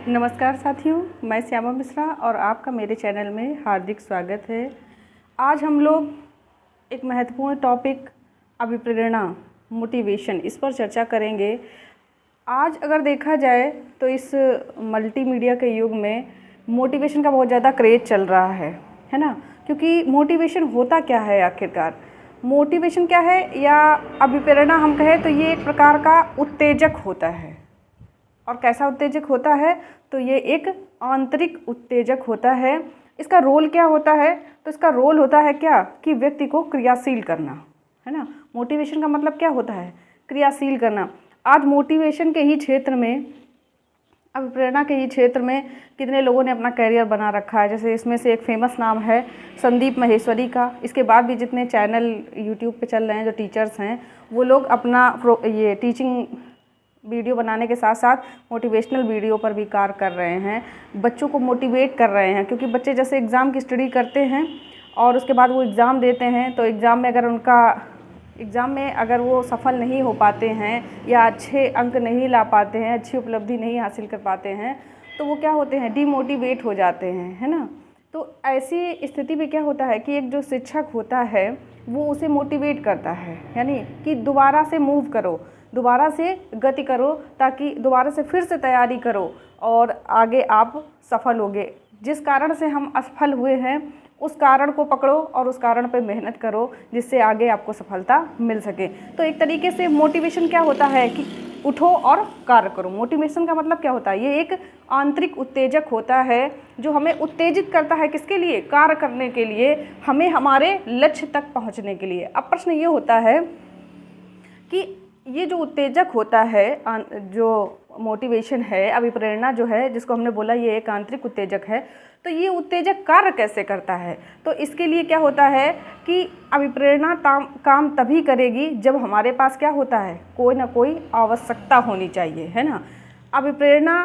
नमस्कार साथियों, मैं श्यामा मिश्रा और आपका मेरे चैनल में हार्दिक स्वागत है। आज हम लोग एक महत्वपूर्ण टॉपिक अभिप्रेरणा, मोटिवेशन, इस पर चर्चा करेंगे। आज अगर देखा जाए तो इस मल्टीमीडिया के युग में मोटिवेशन का बहुत ज़्यादा क्रेज़ चल रहा है ना। क्योंकि मोटिवेशन होता क्या है आखिरकार? मोटिवेशन क्या है या अभिप्रेरणा हम कहें तो ये एक प्रकार का उत्तेजक होता है। और कैसा उत्तेजक होता है? तो ये एक आंतरिक उत्तेजक होता है। इसका रोल क्या होता है? तो इसका रोल होता है क्या कि व्यक्ति को क्रियाशील करना, है ना। मोटिवेशन का मतलब क्या होता है? क्रियाशील करना। आज मोटिवेशन के ही क्षेत्र में, अभिप्रेरणा के ही क्षेत्र में कितने लोगों ने अपना करियर बना रखा है। जैसे इसमें से एक फेमस नाम है संदीप माहेश्वरी का। इसके बाद भी जितने चैनल यूट्यूब पे चल रहे हैं, जो टीचर्स हैं, वो लोग अपना ये टीचिंग वीडियो बनाने के साथ साथ मोटिवेशनल वीडियो पर भी कार्य कर रहे हैं। बच्चों को मोटिवेट कर रहे हैं, क्योंकि बच्चे जैसे एग्ज़ाम की स्टडी करते हैं और उसके बाद वो एग्ज़ाम देते हैं, तो एग्ज़ाम में अगर वो सफल नहीं हो पाते हैं या अच्छे अंक नहीं ला पाते हैं, अच्छी उपलब्धि नहीं हासिल कर पाते हैं, तो वो क्या होते हैं, डीमोटिवेट हो जाते हैं, है ना। तो ऐसी स्थिति में क्या होता है कि एक जो शिक्षक होता है वो उसे मोटिवेट करता है, यानी कि दोबारा से मूव करो, दोबारा से गति करो, ताकि दोबारा से फिर से तैयारी करो और आगे आप सफल होगे। जिस कारण से हम असफल हुए हैं उस कारण को पकड़ो और उस कारण पे मेहनत करो, जिससे आगे आपको सफलता मिल सके। तो एक तरीके से मोटिवेशन क्या होता है कि उठो और कार्य करो। मोटिवेशन का मतलब क्या होता है? ये एक आंतरिक उत्तेजक होता है जो हमें उत्तेजित करता है। किसके लिए? कार्य करने के लिए, हमें हमारे लक्ष्य तक पहुंचने के लिए। अब प्रश्न ये होता है कि ये जो उत्तेजक होता है, जो मोटिवेशन है, अभिप्रेरणा जो है, जिसको हमने बोला ये एक आंतरिक उत्तेजक है, तो ये उत्तेजक कार्य कैसे करता है? तो इसके लिए क्या होता है कि अभिप्रेरणा काम तभी करेगी जब हमारे पास क्या होता है, कोई ना कोई आवश्यकता होनी चाहिए, है ना। अभिप्रेरणा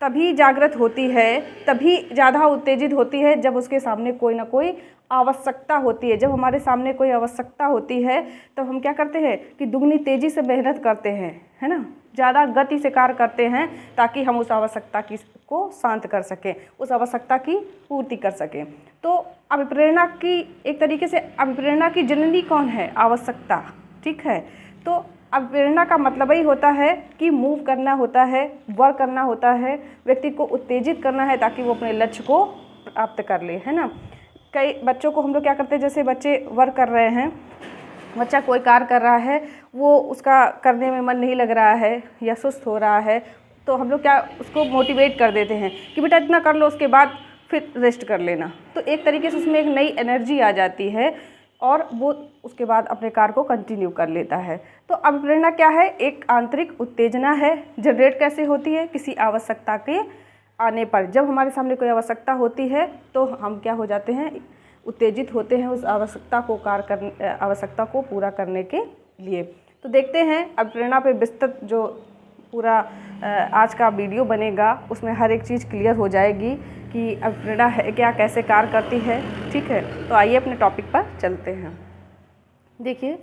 तभी जागृत होती है, तभी ज़्यादा उत्तेजित होती है जब उसके सामने कोई ना कोई आवश्यकता होती है। जब हमारे सामने कोई आवश्यकता होती है तब हम क्या करते हैं कि दुगनी तेज़ी से मेहनत करते हैं, है ना, ज़्यादा गति से कार्य करते हैं, ताकि हम उस आवश्यकता को शांत कर सकें, उस आवश्यकता की पूर्ति कर सकें। तो अभिप्रेरणा की एक तरीके से अभिप्रेरणा की जननी कौन है? आवश्यकता, ठीक है। तो अभिप्रेरणा का मतलब ही होता है कि मूव करना होता है, वर्क करना होता है, व्यक्ति को उत्तेजित करना है ताकि वो अपने लक्ष्य को प्राप्त कर ले, है ना। कई बच्चों को हम लोग क्या करते हैं, जैसे बच्चे वर्क कर रहे हैं, बच्चा कोई कार्य कर रहा है, वो उसका करने में मन नहीं लग रहा है या सुस्त हो रहा है, तो हम लोग क्या उसको मोटिवेट कर देते हैं कि बेटा इतना कर लो, उसके बाद फिर रेस्ट कर लेना। तो एक तरीके से उसमें एक नई एनर्जी आ जाती है और वो उसके बाद अपने कार्य को कंटिन्यू कर लेता है। तो अभिप्रेरणा क्या है? एक आंतरिक उत्तेजना है। जनरेट कैसे होती है? किसी आवश्यकता के आने पर। जब हमारे सामने कोई आवश्यकता होती है तो हम क्या हो जाते हैं, उत्तेजित होते हैं उस आवश्यकता को पूरा करने के लिए। तो देखते हैं अभिप्रेरणा पे विस्तृत जो पूरा आज का वीडियो बनेगा, उसमें हर एक चीज़ क्लियर हो जाएगी कि अभिप्रेरणा है क्या, कैसे कार्य करती है, ठीक है। तो आइए अपने टॉपिक पर चलते हैं। देखिए,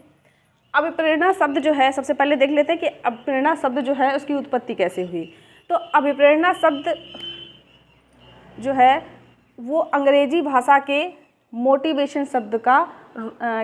अभिप्रेरणा शब्द जो है, सबसे पहले देख लेते हैं कि अभिप्रेरणा शब्द जो है उसकी उत्पत्ति कैसे हुई। तो अभिप्रेरणा शब्द जो है वो अंग्रेजी भाषा के मोटिवेशन शब्द का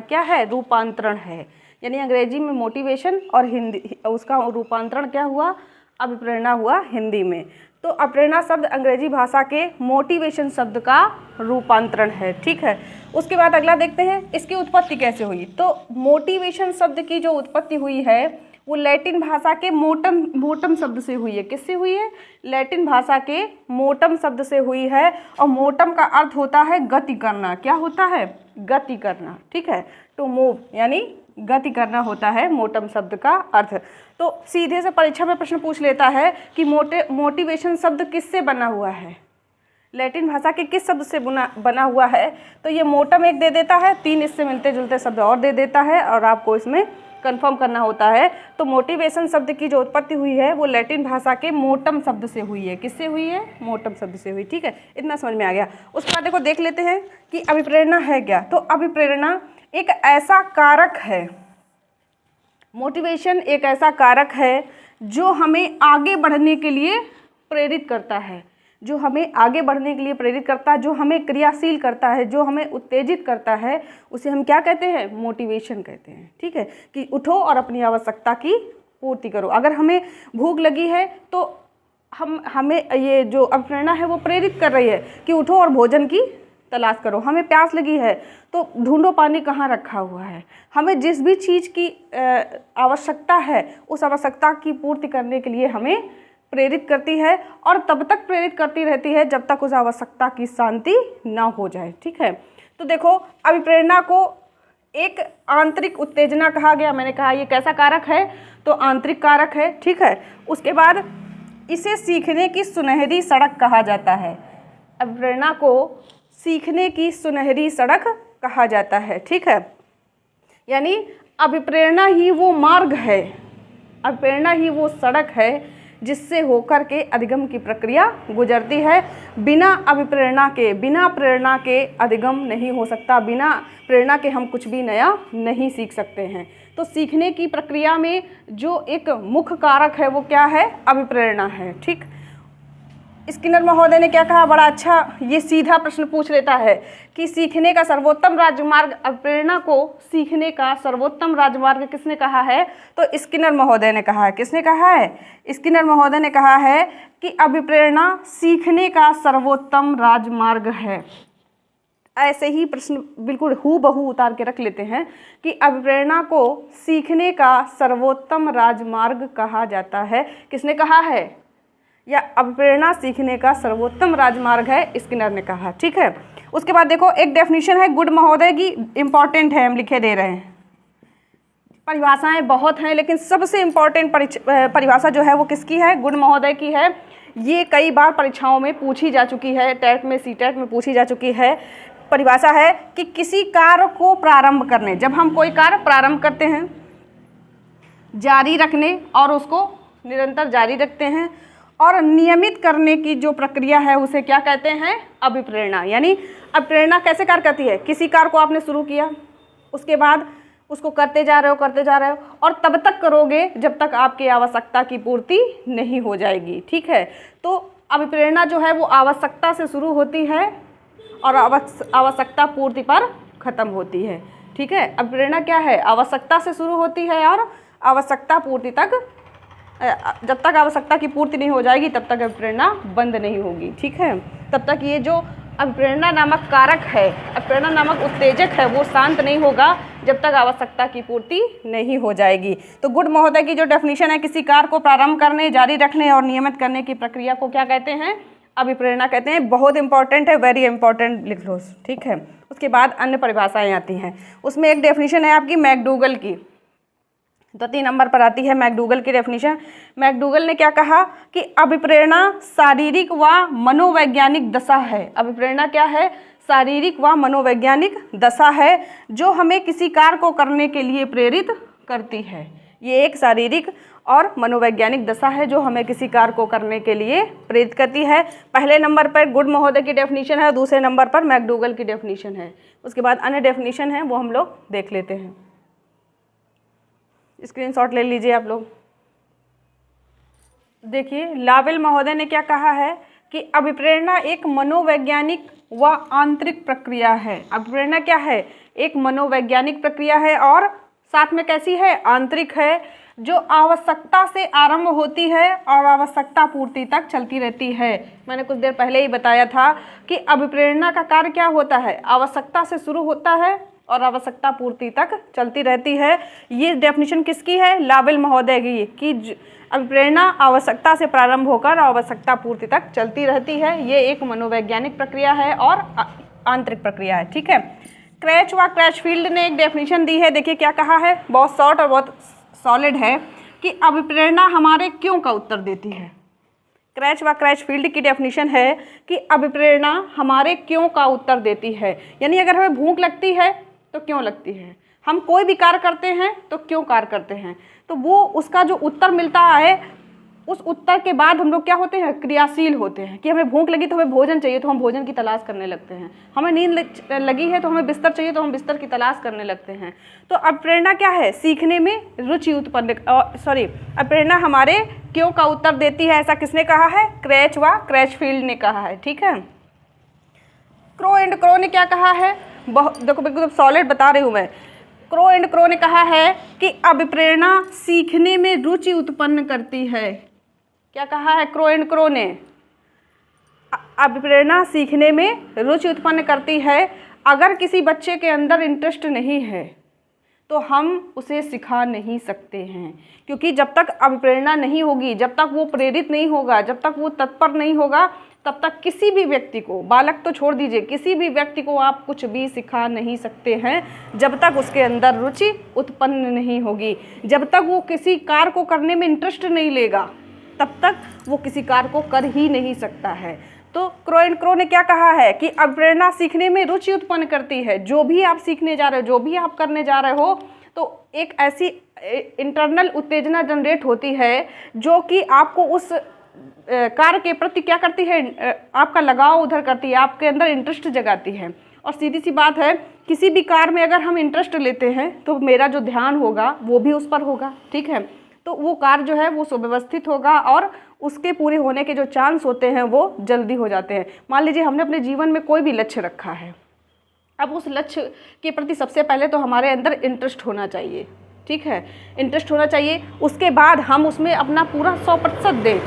क्या है, रूपांतरण है। यानी अंग्रेजी में मोटिवेशन और हिंदी उसका रूपांतरण क्या हुआ, अभिप्रेरणा हुआ हिंदी में। तो अभिप्रेरणा शब्द अंग्रेजी भाषा के मोटिवेशन शब्द का रूपांतरण है, ठीक है। उसके बाद अगला देखते हैं इसकी उत्पत्ति कैसे हुई। तो मोटिवेशन शब्द की जो उत्पत्ति हुई है वो लैटिन भाषा के मोटम शब्द से हुई है। किससे हुई है? लैटिन भाषा के मोटम शब्द से हुई है। और मोटम का अर्थ होता है गति करना। क्या होता है? गति करना, ठीक है। टू मूव यानी गति करना होता है मोटम शब्द का अर्थ। तो सीधे से परीक्षा में प्रश्न पूछ लेता है कि मोटिवेशन शब्द किससे बना हुआ है, लैटिन भाषा के किस शब्द से बना हुआ है। तो ये मोटम एक दे देता है, 3 इससे मिलते जुलते शब्द और दे देता है और आपको इसमें कंफर्म करना होता है। तो मोटिवेशन शब्द की जो उत्पत्ति हुई है वो लैटिन भाषा के मोटम शब्द से हुई है। किससे हुई है? मोटम शब्द से हुई, ठीक है। इतना समझ में आ गया। उसके बाद देखो, देख लेते हैं कि अभिप्रेरणा है क्या। तो अभिप्रेरणा एक ऐसा कारक है, मोटिवेशन एक ऐसा कारक है जो हमें आगे बढ़ने के लिए प्रेरित करता है, जो हमें आगे बढ़ने के लिए प्रेरित करता है, जो हमें क्रियाशील करता है, जो हमें उत्तेजित करता है, उसे हम क्या कहते हैं? मोटिवेशन कहते हैं। ठीक है, कि उठो और अपनी आवश्यकता की पूर्ति करो। अगर हमें भूख लगी है तो हमें ये जो अभिप्रेरणा है वो प्रेरित कर रही है कि उठो और भोजन की तलाश करो। हमें प्यास लगी है तो ढूंढो पानी कहाँ रखा हुआ है। हमें जिस भी चीज़ की आवश्यकता है उस आवश्यकता की पूर्ति करने के लिए हमें प्रेरित करती है, और तब तक प्रेरित करती रहती है जब तक उस आवश्यकता की शांति ना हो जाए। ठीक है, तो देखो अभिप्रेरणा को एक आंतरिक उत्तेजना कहा गया। मैंने कहा ये कैसा कारक है? तो आंतरिक कारक है। ठीक है, उसके बाद इसे सीखने की सुनहरी सड़क कहा जाता है। अभिप्रेरणा को सीखने की सुनहरी सड़क कहा जाता है। ठीक है, यानी अभिप्रेरणा ही वो मार्ग है, अभिप्रेरणा ही वो सड़क है जिससे होकर के अधिगम की प्रक्रिया गुजरती है। बिना अभिप्रेरणा के, बिना प्रेरणा के अधिगम नहीं हो सकता। बिना प्रेरणा के हम कुछ भी नया नहीं सीख सकते हैं। तो सीखने की प्रक्रिया में जो एक मुख्य कारक है वो क्या है? अभिप्रेरणा है। ठीक, स्किनर महोदय ने क्या कहा? बड़ा अच्छा ये सीधा प्रश्न पूछ लेता है कि सीखने का सर्वोत्तम राजमार्ग, अभिप्रेरणा को सीखने का सर्वोत्तम राजमार्ग किसने कहा है? तो स्किनर महोदय ने कहा है। किसने कहा है? स्किनर महोदय ने कहा है कि अभिप्रेरणा सीखने का सर्वोत्तम राजमार्ग है। ऐसे ही प्रश्न बिल्कुल हूबहू उतार के रख लेते हैं कि अभिप्रेरणा को सीखने का सर्वोत्तम राजमार्ग कहा जाता है। किसने कहा है? या अभिप्रेरणा सीखने का सर्वोत्तम राजमार्ग है, स्किनर ने कहा। ठीक है, उसके बाद देखो एक डेफिनेशन है गुड महोदय की, इंपॉर्टेंट है, हम लिखे दे रहे हैं। परिभाषाएं बहुत हैं लेकिन सबसे इम्पॉर्टेंट परिभाषा जो है वो किसकी है? गुड महोदय की है। ये कई बार परीक्षाओं में पूछी जा चुकी है, टेट में, सीटेट में पूछी जा चुकी है। परिभाषा है कि किसी कार्य को प्रारंभ करने, जब हम कोई कार्य प्रारंभ करते हैं, जारी रखने और उसको निरंतर जारी रखते हैं और नियमित करने की जो प्रक्रिया है उसे क्या कहते हैं? अभिप्रेरणा। यानी अभिप्रेरणा कैसे कार्य करती है? किसी कार्य को आपने शुरू किया, उसके बाद उसको करते जा रहे हो और तब तक करोगे जब तक आपकी आवश्यकता की पूर्ति नहीं हो जाएगी। ठीक है, तो अभिप्रेरणा जो है वो आवश्यकता से शुरू होती है और आवश्यकता पूर्ति पर खत्म होती है। ठीक है, अभिप्रेरणा क्या है? आवश्यकता से शुरू होती है और आवश्यकता पूर्ति तक, जब तक आवश्यकता की पूर्ति नहीं हो जाएगी तब तक अभिप्रेरणा बंद नहीं होगी। ठीक है, तब तक ये जो अभिप्रेरणा नामक कारक है, अभिप्रेरणा नामक उत्तेजक है, वो शांत नहीं होगा जब तक आवश्यकता की पूर्ति नहीं हो जाएगी। तो गुड महोदय की जो डेफिनेशन है, किसी कार्य को प्रारंभ करने, जारी रखने और नियमित करने की प्रक्रिया को क्या कहते हैं? अभिप्रेरणा कहते हैं। बहुत इंपॉर्टेंट है, वेरी इंपॉर्टेंट, लिख लो। ठीक है, उसके बाद अन्य परिभाषाएं आती हैं। उसमें एक डेफिनेशन है आपकी मैकडूगल की, तो 3 नंबर पर आती है मैकडूगल की डेफिनेशन। मैकडूगल ने क्या कहा कि अभिप्रेरणा शारीरिक व मनोवैज्ञानिक दशा है। अभिप्रेरणा क्या है? शारीरिक व मनोवैज्ञानिक दशा है जो हमें किसी कार्य को करने के लिए प्रेरित करती है। ये एक शारीरिक और मनोवैज्ञानिक दशा है जो हमें किसी कार्य को करने के लिए प्रेरित करती है। पहले नंबर पर गुड महोदय की डेफिनेशन है, दूसरे नंबर पर मैकडूगल की डेफिनेशन है। उसके बाद अन्य डेफिनेशन है वो हम लोग देख लेते हैं। स्क्रीनशॉट ले लीजिए आप लोग। देखिए लावेल महोदय ने क्या कहा है कि अभिप्रेरणा एक मनोवैज्ञानिक व आंतरिक प्रक्रिया है। अभिप्रेरणा क्या है? एक मनोवैज्ञानिक प्रक्रिया है और साथ में कैसी है? आंतरिक है, जो आवश्यकता से आरंभ होती है और आवश्यकता पूर्ति तक चलती रहती है। मैंने कुछ देर पहले ही बताया था कि अभिप्रेरणा का कार्य क्या होता है? आवश्यकता से शुरू होता है और आवश्यकता पूर्ति तक चलती रहती है। ये डेफिनेशन किसकी है? लावेल महोदय की, कि अभिप्रेरणा आवश्यकता से प्रारंभ होकर आवश्यकता पूर्ति तक चलती रहती है। ये एक मनोवैज्ञानिक प्रक्रिया है और आंतरिक प्रक्रिया है। ठीक है, क्रैच व क्रैचफील्ड ने एक डेफिनेशन दी है। देखिए क्या कहा है, बहुत शॉर्ट और बहुत सॉलिड है, कि अभिप्रेरणा हमारे क्यों का उत्तर देती है। क्रैच व क्रैचफील्ड की डेफिनेशन है कि अभिप्रेरणा हमारे क्यों का उत्तर देती है। यानी अगर हमें भूख लगती है तो क्यों लगती है, हम कोई भी कार्य करते हैं तो क्यों कार्य करते हैं, तो वो उसका जो उत्तर मिलता है उस उत्तर के बाद हम लोग क्या होते हैं, क्रियाशील होते हैं कि हमें भूख लगी तो हमें भोजन चाहिए तो हम भोजन की तलाश करने लगते हैं, हमें नींद लगी है तो हमें बिस्तर चाहिए तो हम बिस्तर की तलाश करने लगते हैं। तो अप्रेरणा क्या है, सीखने में रुचि उत्पन्न, अप्रेरणा हमारे क्यों का उत्तर देती है, ऐसा किसने कहा है, क्रैच व क्रैचफील्ड ने कहा है। ठीक है, क्रो एंड क्रो ने क्या कहा है, देखो बिल्कुल सॉलिड बता रही हूँ मैं, क्रो एंड क्रो ने कहा है कि अभिप्रेरणा सीखने में रुचि उत्पन्न करती है। क्या कहा है क्रो एंड क्रो ने, अभिप्रेरणा सीखने में रुचि उत्पन्न करती है। अगर किसी बच्चे के अंदर इंटरेस्ट नहीं है तो हम उसे सिखा नहीं सकते हैं, क्योंकि जब तक अभिप्रेरणा नहीं होगी, जब तक वो प्रेरित नहीं होगा, जब तक वो तत्पर नहीं होगा, तब तक किसी भी व्यक्ति को, बालक तो छोड़ दीजिए, किसी भी व्यक्ति को आप कुछ भी सिखा नहीं सकते हैं जब तक उसके अंदर रुचि उत्पन्न नहीं होगी। जब तक वो किसी कार्य को करने में इंटरेस्ट नहीं लेगा तब तक वो किसी कार्य को कर ही नहीं सकता है। तो क्रो एंड क्रो ने क्या कहा है कि अप्रेरणा सीखने में रुचि उत्पन्न करती है। जो भी आप सीखने जा रहे हो, जो भी आप करने जा रहे हो, तो एक ऐसी इंटरनल उत्तेजना जनरेट होती है जो कि आपको उस कार्य के प्रति क्या करती है, आपका लगाव उधर करती है, आपके अंदर इंटरेस्ट जगाती है। और सीधी सी बात है, किसी भी कार्य में अगर हम इंटरेस्ट लेते हैं तो मेरा जो ध्यान होगा वो भी उस पर होगा। ठीक है, तो वो कार्य जो है वो सुव्यवस्थित होगा और उसके पूरे होने के जो चांस होते हैं वो जल्दी हो जाते हैं। मान लीजिए हमने अपने जीवन में कोई भी लक्ष्य रखा है, अब उस लक्ष्य के प्रति सबसे पहले तो हमारे अंदर इंटरेस्ट होना चाहिए। ठीक है, इंटरेस्ट होना चाहिए, उसके बाद हम उसमें अपना पूरा 100% दें,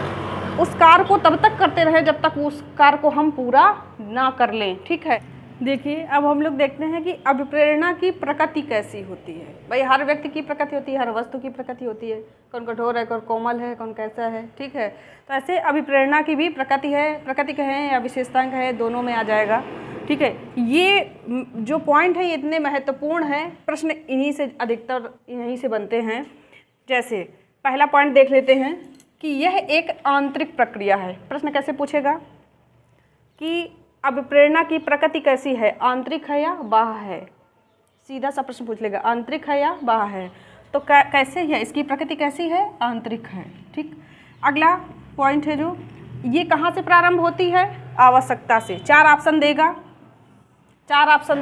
उस कार्य को तब तक करते रहें जब तक उस कार्य को हम पूरा ना कर लें। ठीक है, देखिए अब हम लोग देखते हैं कि अभिप्रेरणा की प्रकृति कैसी होती है। भाई हर व्यक्ति की प्रकृति होती है, हर वस्तु की प्रकृति होती है, कौन कठोर है, कौन कोमल है, कौन कैसा है। ठीक है, तो ऐसे अभिप्रेरणा की भी प्रकृति है, प्रकृति कहें या विशेषताएं कहें, दोनों में आ जाएगा। ठीक है, ये जो पॉइंट है ये इतने महत्वपूर्ण हैं, प्रश्न इन्हीं से अधिकतर यहीं से बनते हैं। जैसे पहला पॉइंट देख लेते हैं कि यह एक आंतरिक प्रक्रिया है। प्रश्न कैसे पूछेगा कि अभिप्रेरणा की प्रकृति कैसी है, आंतरिक है या बाह्य है, सीधा सा प्रश्न पूछ लेगा, आंतरिक है या बाह्य है। तो कैसे है, इसकी प्रकृति कैसी है, आंतरिक है। ठीक, अगला पॉइंट है जो ये कहाँ से प्रारंभ होती है, आवश्यकता से। चार ऑप्शन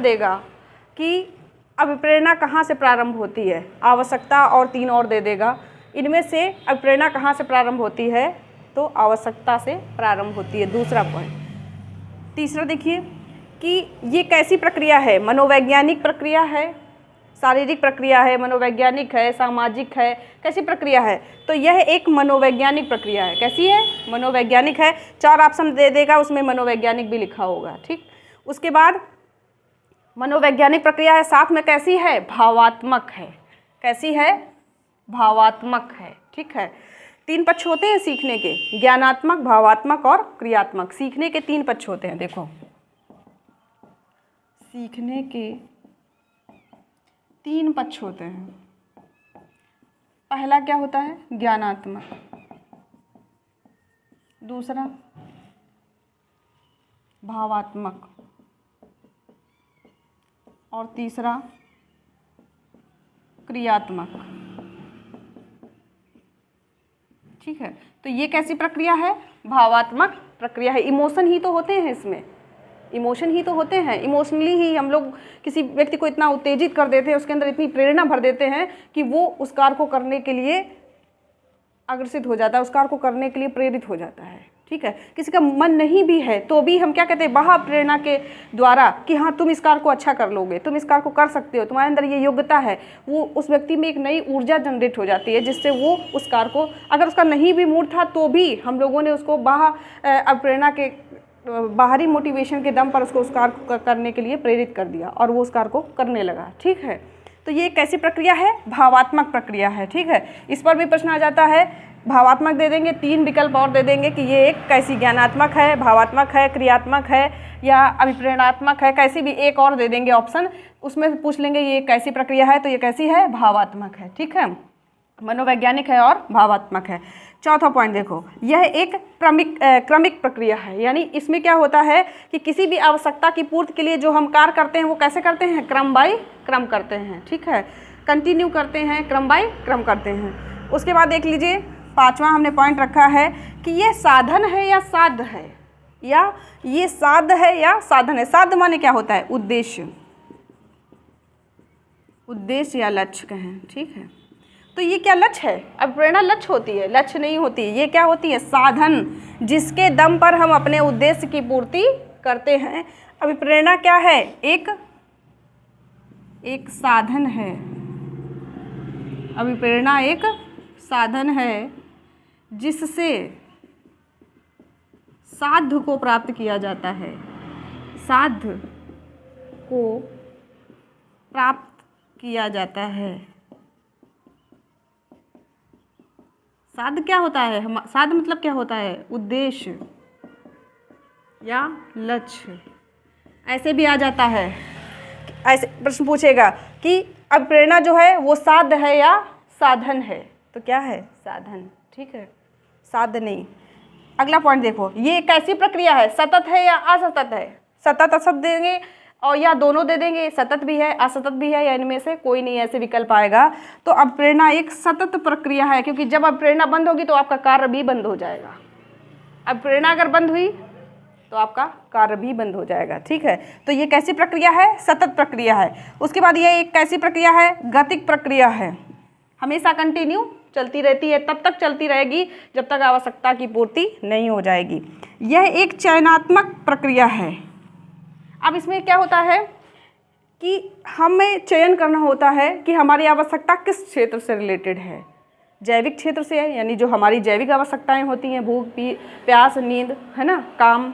देगा कि अभिप्रेरणा कहाँ से प्रारंभ होती है, आवश्यकता और 3 और दे देगा। इनमें से अभिप्रेरणा कहाँ से प्रारंभ होती है, तो आवश्यकता से प्रारंभ होती है, दूसरा पॉइंट। तीसरा देखिए कि ये कैसी प्रक्रिया है, मनोवैज्ञानिक प्रक्रिया है, शारीरिक प्रक्रिया है, मनोवैज्ञानिक है, सामाजिक है, कैसी प्रक्रिया है, तो यह एक मनोवैज्ञानिक प्रक्रिया है। कैसी है, मनोवैज्ञानिक है। 4 ऑप्शन दे देगा, उसमें मनोवैज्ञानिक भी लिखा होगा। ठीक, उसके बाद मनोवैज्ञानिक प्रक्रिया है, साथ में कैसी है, भावात्मक है। कैसी है, भावात्मक है। ठीक है, 3 पक्ष होते हैं सीखने के, ज्ञानात्मक, भावात्मक और क्रियात्मक। सीखने के 3 पक्ष होते हैं। देखो, सीखने के 3 पक्ष होते हैं। पहला क्या होता है, ज्ञानात्मक, दूसरा भावात्मक और तीसरा क्रियात्मक। ठीक है, तो ये कैसी प्रक्रिया है, भावात्मक प्रक्रिया है। इमोशन ही तो होते हैं इसमें, इमोशन ही तो होते हैं। इमोशनली ही हम लोग किसी व्यक्ति को इतना उत्तेजित कर देते हैं, उसके अंदर इतनी प्रेरणा भर देते हैं कि वो उस कार्य को करने के लिए अग्रसित हो जाता है, उस कार्य को करने के लिए प्रेरित हो जाता है। ठीक है, किसी का मन नहीं भी है तो भी हम क्या कहते हैं, बाह्य प्रेरणा के द्वारा कि हाँ तुम इस कार्य को अच्छा कर लोगे, तुम इस कार्य को कर सकते हो, तुम्हारे अंदर ये योग्यता है, वो उस व्यक्ति में एक नई ऊर्जा जनरेट हो जाती है जिससे वो उस कार्य को, अगर उसका नहीं भी मूड था तो भी हम लोगों ने उसको बाह्य प्रेरणा के बाहरी मोटिवेशन के दम पर उसको उस कार्य को करने के लिए प्रेरित कर दिया और वो उस कार्य को करने लगा। ठीक है, तो ये कैसी प्रक्रिया है, भावात्मक प्रक्रिया है। ठीक है, इस पर भी प्रश्न आ जाता है, भावात्मक दे देंगे, 3 विकल्प और दे देंगे कि ये एक कैसी, ज्ञानात्मक है, भावात्मक है, क्रियात्मक है या अभिप्रेरणात्मक है, कैसी भी एक और दे देंगे ऑप्शन, उसमें पूछ लेंगे ये कैसी प्रक्रिया है, तो ये कैसी है, भावात्मक है। ठीक है, मनोवैज्ञानिक है और भावात्मक है। चौथा पॉइंट देखो, यह एक क्रमिक प्रक्रिया है, यानी इसमें क्या होता है कि किसी भी आवश्यकता की पूर्ति के लिए जो हम कार्य करते हैं वो कैसे करते हैं, क्रम बाय क्रम करते हैं। ठीक है, कंटिन्यू करते हैं, क्रम बाय क्रम करते हैं। उसके बाद देख लीजिए पांचवा हमने पॉइंट रखा है कि ये साधन है या साध है, या ये साध है या साधन है। साध माने क्या होता है? उद्देश्य, उद्देश्य या लक्ष्य कहें, ठीक है। तो ये क्या लक्ष्य है? अब प्रेरणा लक्ष्य होती है? लक्ष्य नहीं होती, ये क्या होती है? साधन, जिसके दम पर हम अपने उद्देश्य की पूर्ति करते हैं। अभी प्रेरणा क्या है? एक साधन है। अभी प्रेरणा एक साधन है जिससे साध्य को प्राप्त किया जाता है, साध्य को प्राप्त किया जाता है। साध्य क्या होता है? साध्य मतलब क्या होता है? उद्देश्य या लक्ष्य। ऐसे भी आ जाता है, ऐसे प्रश्न पूछेगा कि अब प्रेरणा जो है वो साध्य है या साधन है, तो क्या है? साधन, ठीक है, साध्य नहीं। अगला पॉइंट देखो, ये कैसी प्रक्रिया है? सतत है या असतत है? सतत असत देंगे और या दोनों दे देंगे, सतत भी है असतत भी है, या इनमें से कोई नहीं ऐसे विकल्प आएगा। तो अब प्रेरणा एक सतत प्रक्रिया है, क्योंकि जब अब प्रेरणा बंद होगी तो आपका कार्य भी बंद हो जाएगा। अब प्रेरणा अगर बंद हुई तो आपका कार्य भी बंद हो जाएगा, ठीक है। तो ये कैसी प्रक्रिया है? सतत प्रक्रिया है। उसके बाद ये एक कैसी प्रक्रिया है? गतिक प्रक्रिया है, हमेशा कंटिन्यू चलती रहती है, तब तक चलती रहेगी जब तक आवश्यकता की पूर्ति नहीं हो जाएगी। यह एक चयनात्मक प्रक्रिया है। अब इसमें क्या होता है कि हमें चयन करना होता है कि हमारी आवश्यकता किस क्षेत्र से रिलेटेड है। जैविक क्षेत्र से है, यानी जो हमारी जैविक आवश्यकताएं होती हैं, भूख, प्यास, नींद, है ना, काम,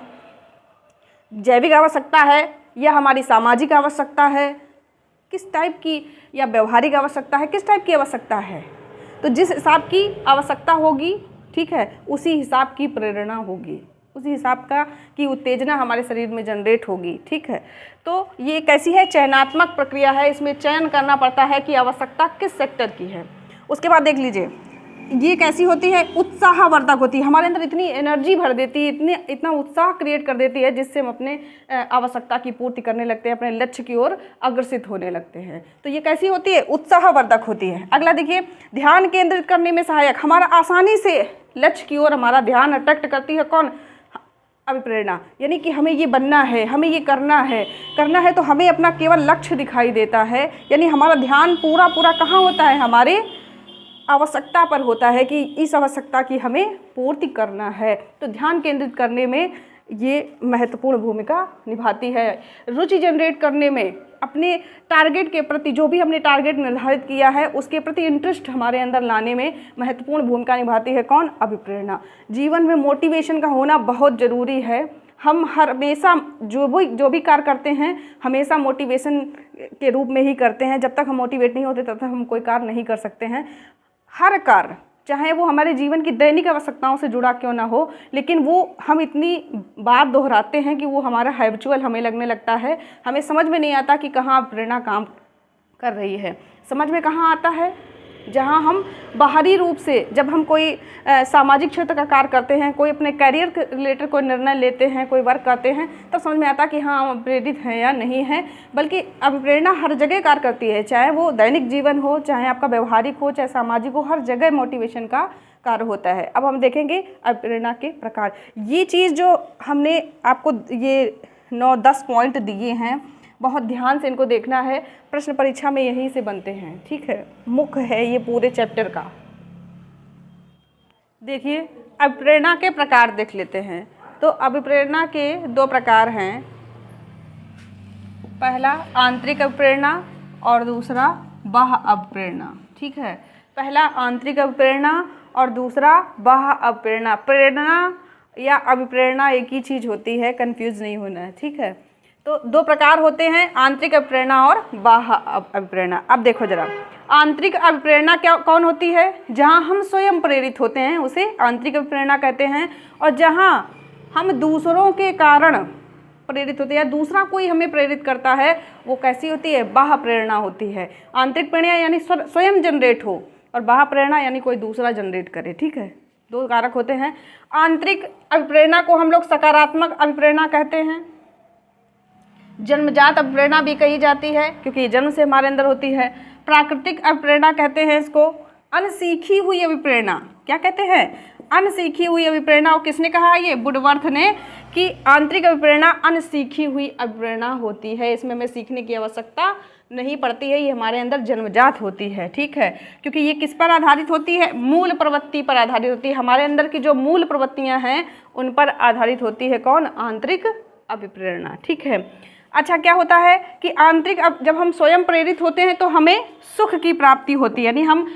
जैविक आवश्यकता है, या हमारी सामाजिक आवश्यकता है, किस टाइप की, या व्यवहारिक आवश्यकता है, किस टाइप की आवश्यकता है। तो जिस हिसाब की आवश्यकता होगी, ठीक है, उसी हिसाब की प्रेरणा होगी, उसी हिसाब का की उत्तेजना हमारे शरीर में जनरेट होगी, ठीक है। तो ये कैसी है? चयनात्मक प्रक्रिया है। इसमें चयन करना पड़ता है कि आवश्यकता किस सेक्टर की है। उसके बाद देख लीजिए, ये कैसी होती है? उत्साहवर्धक होती है, हमारे अंदर इतनी एनर्जी भर देती है, इतना उत्साह क्रिएट कर देती है, जिससे हम अपने आवश्यकता की पूर्ति करने लगते हैं, अपने लक्ष्य की ओर अग्रसित होने लगते हैं। तो ये कैसी होती है? उत्साहवर्धक होती है। अगला देखिए, ध्यान केंद्रित करने में सहायक, हमारा आसानी से लक्ष्य की ओर हमारा ध्यान अट्रैक्ट करती है। कौन? अभिप्रेरणा, यानी कि हमें ये बनना है, हमें ये करना है तो हमें अपना केवल लक्ष्य दिखाई देता है, यानी हमारा ध्यान पूरा कहाँ होता है? हमारे आवश्यकता पर होता है कि इस आवश्यकता की हमें पूर्ति करना है। तो ध्यान केंद्रित करने में ये महत्वपूर्ण भूमिका निभाती है। रुचि जनरेट करने में, अपने टारगेट के प्रति, जो भी हमने टारगेट निर्धारित किया है उसके प्रति इंटरेस्ट हमारे अंदर लाने में महत्वपूर्ण भूमिका निभाती है। कौन? अभिप्रेरणा। जीवन में मोटिवेशन का होना बहुत ज़रूरी है। हम हमेशा जो भी कार्य करते हैं हमेशा मोटिवेशन के रूप में ही करते हैं। जब तक हम मोटिवेट नहीं होते तब तक हम कोई कार्य नहीं कर सकते हैं। हर कार्य, चाहे वो हमारे जीवन की दैनिक आवश्यकताओं से जुड़ा क्यों ना हो, लेकिन वो हम इतनी बार दोहराते हैं कि वो हमारा हैबिचुअल हमें लगने लगता है। हमें समझ में नहीं आता कि कहाँ प्रेरणा काम कर रही है। समझ में कहाँ आता है? जहाँ हम बाहरी रूप से, जब हम कोई सामाजिक क्षेत्र का कार्य करते हैं, कोई अपने करियर के रिलेटेड कोई निर्णय लेते हैं, कोई वर्क करते हैं, तब समझ में आता कि हाँ हम प्रेरित हैं या नहीं है। बल्कि अभिप्रेरणा हर जगह कार्य करती है, चाहे वो दैनिक जीवन हो, चाहे आपका व्यवहारिक हो, चाहे सामाजिक हो, हर जगह मोटिवेशन का कार्य होता है। अब हम देखेंगे अभिप्रेरणा के प्रकार। ये चीज़ जो हमने आपको ये 9-10 पॉइंट दिए हैं, बहुत ध्यान से इनको देखना है, प्रश्न परीक्षा में यहीं से बनते हैं, ठीक है। मुख्य है ये पूरे चैप्टर का। देखिए, अभिप्रेरणा के प्रकार देख लेते हैं। तो अभिप्रेरणा के 2 प्रकार हैं, पहला आंतरिक अभिप्रेरणा और दूसरा बाह्य अभिप्रेरणा, ठीक है। पहला आंतरिक अभिप्रेरणा और दूसरा बाह्य अभिप्रेरणा। प्रेरणा या अभिप्रेरणा एक ही चीज़ होती है, कंफ्यूज नहीं होना है, ठीक है। तो 2 प्रकार होते हैं, आंतरिक अभिप्रेरणा और बाह्य अभिप्रेरणा। अब देखो जरा, आंतरिक अभिप्रेरणा क्या कौन होती है? जहाँ हम स्वयं प्रेरित होते हैं उसे आंतरिक अभिप्रेरणा कहते हैं, और जहाँ हम दूसरों के कारण प्रेरित होते हैं या दूसरा कोई हमें प्रेरित करता है, वो कैसी होती है? बाह्य प्रेरणा होती है। आंतरिक प्रेरणा यानी स्वयं जनरेट हो, और बाह्य प्रेरणा यानी कोई दूसरा जनरेट करे, ठीक है। 2 कारक होते हैं। आंतरिक अभिप्रेरणा को हम लोग सकारात्मक अभिप्रेरणा कहते हैं। जन्मजात अभिप्रेरणा भी कही जाती है, क्योंकि जन्म से हमारे अंदर होती है। प्राकृतिक अभिप्रेरणा कहते हैं इसको, अनसीखी हुई अभिप्रेरणा, क्या कहते हैं, अनसीखी हुई अभिप्रेरणा। और किसने कहा, ये वुडवर्थ ने, कि आंतरिक अभिप्रेरणा अनसीखी हुई अभिप्रेरणा होती है, इसमें हमें सीखने की आवश्यकता नहीं पड़ती है, ये हमारे अंदर जन्मजात होती है, ठीक है। क्योंकि ये किस पर आधारित होती है, मूल प्रवृत्ति पर आधारित होती है, हमारे अंदर की जो मूल प्रवृत्तियां हैं उन पर आधारित होती है कौन, आंतरिक अभिप्रेरणा, ठीक है। अच्छा, क्या होता है कि आंतरिक, अब जब हम स्वयं प्रेरित होते हैं तो हमें सुख की प्राप्ति होती है, यानी हम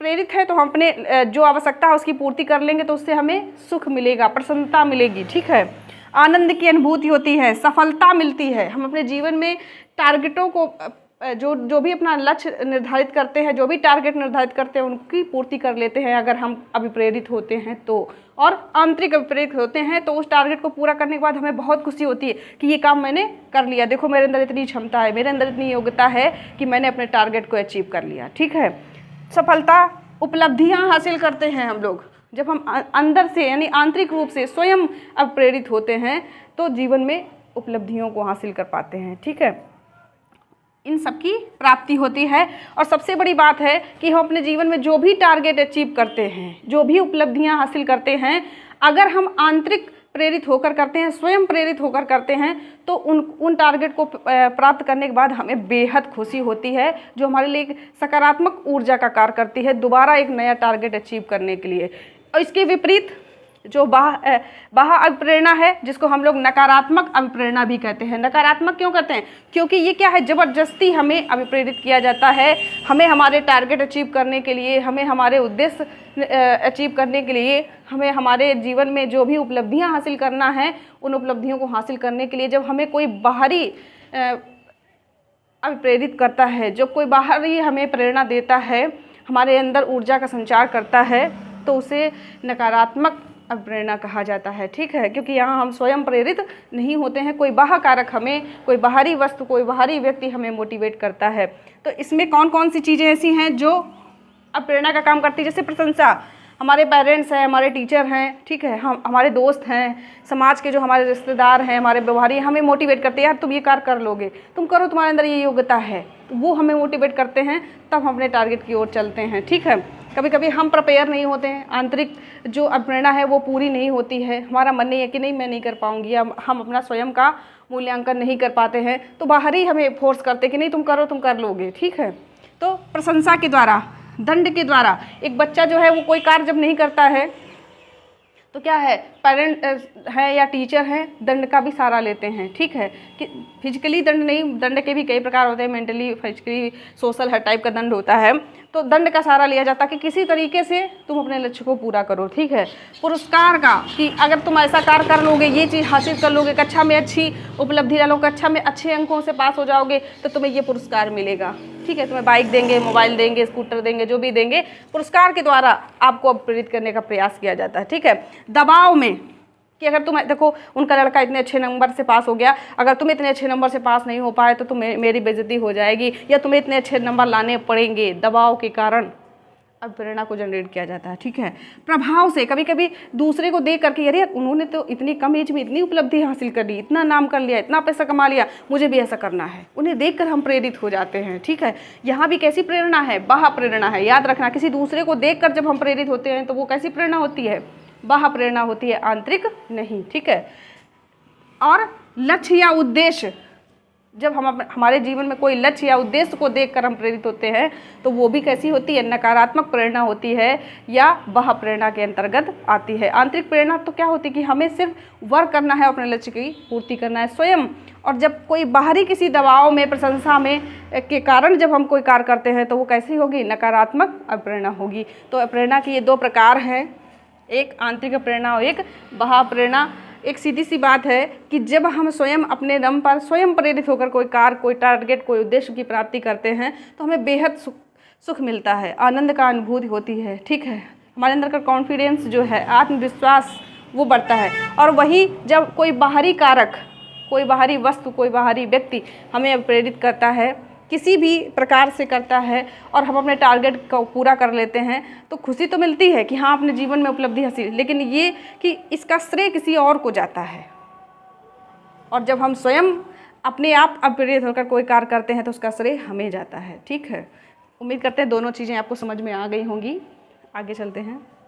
प्रेरित है तो हम अपने जो आवश्यकता है उसकी पूर्ति कर लेंगे तो उससे हमें सुख मिलेगा, प्रसन्नता मिलेगी, ठीक है। आनंद की अनुभूति होती है, सफलता मिलती है, हम अपने जीवन में टारगेटों को जो भी अपना लक्ष्य निर्धारित करते हैं, जो भी टारगेट निर्धारित करते हैं उनकी पूर्ति कर लेते हैं अगर हम अभिप्रेरित होते हैं तो। और आंतरिक अभिप्रेरित होते हैं तो उस टारगेट को पूरा करने के बाद हमें बहुत खुशी होती है कि ये काम मैंने कर लिया, देखो मेरे अंदर इतनी क्षमता है, मेरे अंदर इतनी योग्यता है कि मैंने अपने टारगेट को अचीव कर लिया, ठीक है। सफलता, उपलब्धियां हासिल करते हैं हम लोग जब हम अंदर से यानी आंतरिक रूप से स्वयं अप्रेरित होते हैं तो जीवन में उपलब्धियों को हासिल कर पाते हैं, ठीक है। इन सब की प्राप्ति होती है। और सबसे बड़ी बात है कि हम अपने जीवन में जो भी टारगेट अचीव करते हैं, जो भी उपलब्धियां हासिल करते हैं, अगर हम आंतरिक प्रेरित होकर करते हैं, स्वयं प्रेरित होकर करते हैं तो उन टारगेट को प्राप्त करने के बाद हमें बेहद खुशी होती है, जो हमारे लिए एक सकारात्मक ऊर्जा का कार्य करती है दोबारा एक नया टारगेट अचीव करने के लिए। और इसके विपरीत जो बाह्य अभिप्रेरणा है, जिसको हम लोग नकारात्मक अभिप्रेरणा भी कहते हैं। नकारात्मक क्यों कहते हैं, क्योंकि ये क्या है, ज़बरदस्ती हमें अभिप्रेरित किया जाता है, हमें हमारे टारगेट अचीव करने के लिए, हमें हमारे उद्देश्य अचीव करने के लिए, हमें हमारे जीवन में जो भी उपलब्धियां हासिल करना है उन उपलब्धियों को हासिल करने के लिए जब हमें कोई बाहरी अभिप्रेरित करता है, जो कोई बाहरी हमें प्रेरणा देता है, हमारे अंदर ऊर्जा का संचार करता है, तो उसे नकारात्मक अभिप्रेरणा कहा जाता है, ठीक है। क्योंकि यहाँ हम स्वयं प्रेरित नहीं होते हैं, कोई बाह्य कारक हमें, कोई बाहरी वस्तु, कोई बाहरी व्यक्ति हमें मोटिवेट करता है। तो इसमें कौन कौन सी चीज़ें ऐसी हैं जो अभिप्रेरणा का काम करती है, जैसे प्रशंसा, हमारे पेरेंट्स हैं, हमारे टीचर हैं, ठीक है, हम हमारे दोस्त हैं, समाज के जो हमारे रिश्तेदार हैं, हमारे व्यवहारी हमें मोटिवेट करते हैं, यार तुम ये कार्य कर लोगे, तुम करो, तुम्हारे अंदर ये योग्यता है, तो वो हमें मोटिवेट करते हैं, तब हम अपने टारगेट की ओर चलते हैं, ठीक है। कभी कभी हम प्रिपेयर नहीं होते हैं, आंतरिक जो अभिप्रेरणा है वो पूरी नहीं होती है, हमारा मन नहीं है कि नहीं मैं नहीं कर पाऊँगी, या हम अपना स्वयं का मूल्यांकन नहीं कर पाते हैं, तो बाहरी हमें फोर्स करते हैं कि नहीं तुम करो, तुम कर लोगे, ठीक है। तो प्रशंसा के द्वारा, दंड के द्वारा, एक बच्चा जो है वो कोई कार्य जब नहीं करता है तो क्या है, पेरेंट है या टीचर है, दंड का भी सहारा लेते हैं, ठीक है। कि फिजिकली दंड नहीं, दंड के भी कई प्रकार होते हैं, मेंटली, फिजिकली, सोशल, हर टाइप का दंड होता है। तो दंड का सहारा लिया जाता है कि किसी तरीके से तुम अपने लक्ष्य को पूरा करो, ठीक है। पुरस्कार का, कि अगर तुम ऐसा कार्य कर लोगे, ये चीज़ हासिल कर लोगे, कक्षा में अच्छी उपलब्धि ला लो, कक्षा में अच्छे अंकों से पास हो जाओगे तो तुम्हें ये पुरस्कार मिलेगा, ठीक है। तुम्हें बाइक देंगे, मोबाइल देंगे, स्कूटर देंगे, जो भी देंगे, पुरस्कार के द्वारा आपको प्रेरित करने का प्रयास किया जाता है, ठीक है। दबाव में, कि अगर तुम देखो उनका लड़का इतने अच्छे नंबर से पास हो गया, अगर तुम इतने अच्छे नंबर से पास नहीं हो पाए तो मेरी बेइज्जती हो जाएगी, या तुम्हें इतने अच्छे नंबर लाने पड़ेंगे, दबाव के कारण अभिप्रेरणा को जनरेट किया जाता है, ठीक है। प्रभाव से, कभी कभी दूसरे को देख करके, यार उन्होंने तो इतनी कम एज में इतनी उपलब्धि हासिल कर ली, इतना नाम कर लिया, इतना पैसा कमा लिया, मुझे भी ऐसा करना है, उन्हें देखकर हम प्रेरित हो जाते हैं, ठीक है। यहाँ भी कैसी प्रेरणा है, बाह्य प्रेरणा है, याद रखना, किसी दूसरे को देखकर जब हम प्रेरित होते हैं तो वो कैसी प्रेरणा होती है, बाह्य प्रेरणा होती है, आंतरिक नहीं, ठीक है। और लक्ष्य या उद्देश्य, जब हम हमारे जीवन में कोई लक्ष्य या उद्देश्य को देखकर हम प्रेरित होते हैं तो वो भी कैसी होती है, नकारात्मक प्रेरणा होती है या बाह्य प्रेरणा के अंतर्गत आती है। आंतरिक प्रेरणा तो क्या होती है कि हमें सिर्फ वर्क करना है, अपने लक्ष्य की पूर्ति करना है स्वयं, और जब कोई बाहरी किसी दबाव में, प्रशंसा में के कारण जब हम कोई कार्य करते हैं तो वो कैसी होगी, नकारात्मक अप्रेरणा होगी। तो अप्रेरणा के ये दो प्रकार हैं, एक आंतरिक प्रेरणा और एक बाह्य प्रेरणा। एक सीधी सी बात है कि जब हम स्वयं अपने दम पर स्वयं प्रेरित होकर कोई कार्य, कोई टारगेट, कोई उद्देश्य की प्राप्ति करते हैं तो हमें बेहद सुख मिलता है, आनंद का अनुभूति होती है, ठीक है। हमारे अंदर का कॉन्फिडेंस जो है, आत्मविश्वास वो बढ़ता है। और वही जब कोई बाहरी कारक, कोई बाहरी वस्तु, कोई बाहरी व्यक्ति हमें प्रेरित करता है, किसी भी प्रकार से करता है, और हम अपने टारगेट को पूरा कर लेते हैं तो खुशी तो मिलती है कि हाँ अपने जीवन में उपलब्धि हासिल, लेकिन ये कि इसका श्रेय किसी और को जाता है। और जब हम स्वयं अपने आप प्रेरित होकर कोई कार्य करते हैं तो उसका श्रेय हमें जाता है, ठीक है। उम्मीद करते हैं दोनों चीज़ें आपको समझ में आ गई होंगी। आगे चलते हैं।